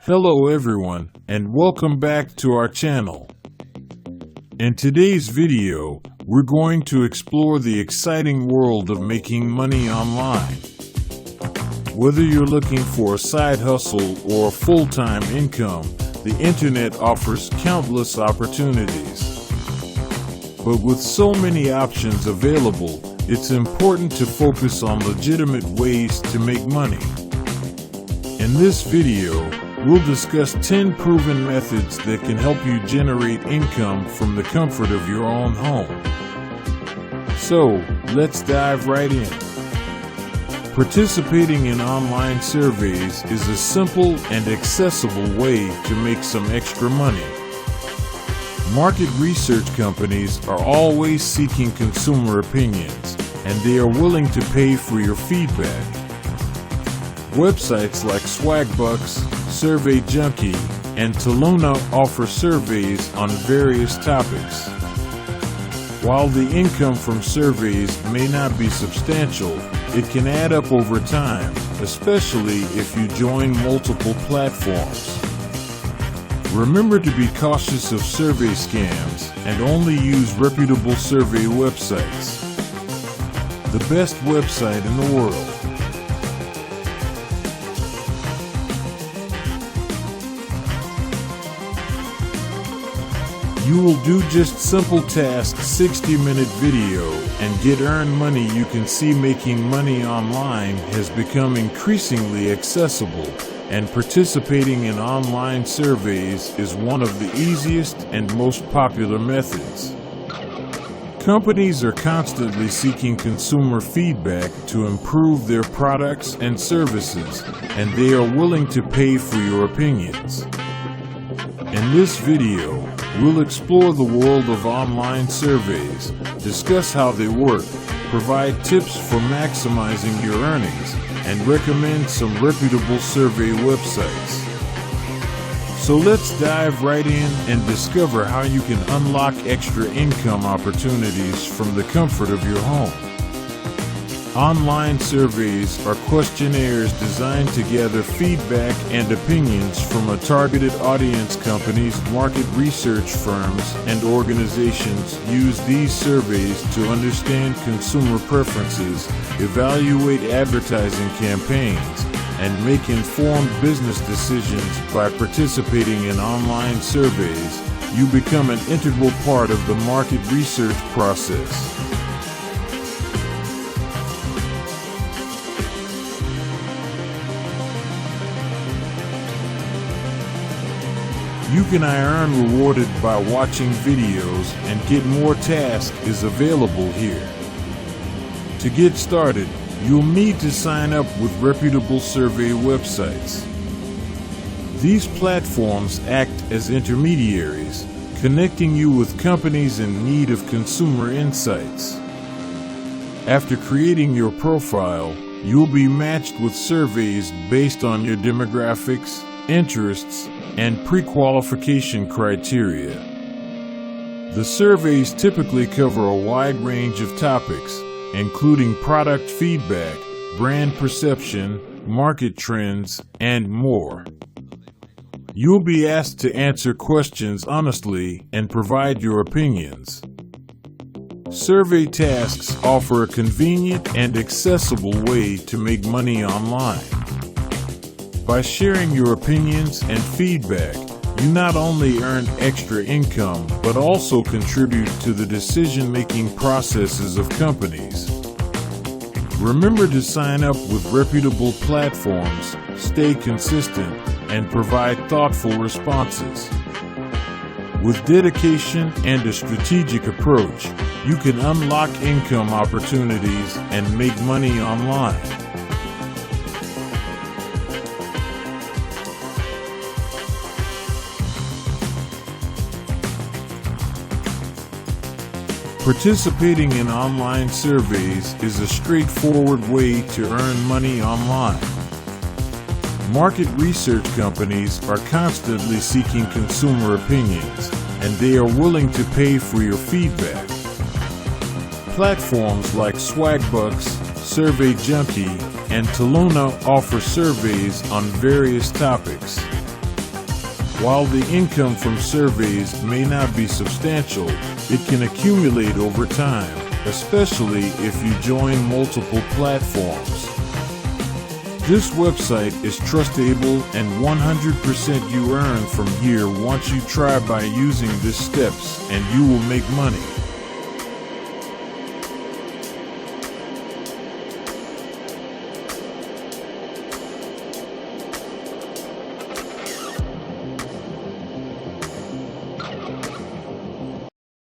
Hello everyone, and welcome back to our channel. In today's video, we're going to explore the exciting world of making money online. Whether you're looking for a side hustle or a full-time income, the internet offers countless opportunities. But with so many options available, it's important to focus on legitimate ways to make money. In this video, we'll discuss 10 proven methods that can help you generate income from the comfort of your own home. So, let's dive right in. Participating in online surveys is a simple and accessible way to make some extra money. Market research companies are always seeking consumer opinions, and they are willing to pay for your feedback. Websites like Swagbucks, Survey Junkie, and Taluna offer surveys on various topics. While the income from surveys may not be substantial, it can add up over time, especially if you join multiple platforms. Remember to be cautious of survey scams and only use reputable survey websites. The best website in the world. You will do just simple tasks, 60-minute video, and get earned money. You can see making money online has become increasingly accessible, and participating in online surveys is one of the easiest and most popular methods. Companies are constantly seeking consumer feedback to improve their products and services, and they are willing to pay for your opinions. In this video, we'll explore the world of online surveys, discuss how they work, provide tips for maximizing your earnings, and recommend some reputable survey websites. So let's dive right in and discover how you can unlock extra income opportunities from the comfort of your home. Online surveys are questionnaires designed to gather feedback and opinions from a targeted audience. Companies, market research firms, and organizations use these surveys to understand consumer preferences, evaluate advertising campaigns, and make informed business decisions. By participating in online surveys, you become an integral part of the market research process. You can earn rewarded by watching videos, and get more tasks is available here. To get started, you'll need to sign up with reputable survey websites. These platforms act as intermediaries, connecting you with companies in need of consumer insights. After creating your profile, you'll be matched with surveys based on your demographics, interests, and pre-qualification criteria. The surveys typically cover a wide range of topics, including product feedback, brand perception, market trends, and more. You'll be asked to answer questions honestly and provide your opinions. Survey tasks offer a convenient and accessible way to make money online. By sharing your opinions and feedback, you not only earn extra income but also contribute to the decision-making processes of companies. Remember to sign up with reputable platforms, stay consistent, and provide thoughtful responses. With dedication and a strategic approach, you can unlock income opportunities and make money online. Participating in online surveys is a straightforward way to earn money online. Market research companies are constantly seeking consumer opinions, and they are willing to pay for your feedback. Platforms like Swagbucks, Survey Junkie, and Taluna offer surveys on various topics. While the income from surveys may not be substantial, it can accumulate over time, especially if you join multiple platforms. This website is trustable and 100% you earn from here once you try by using these steps, and you will make money.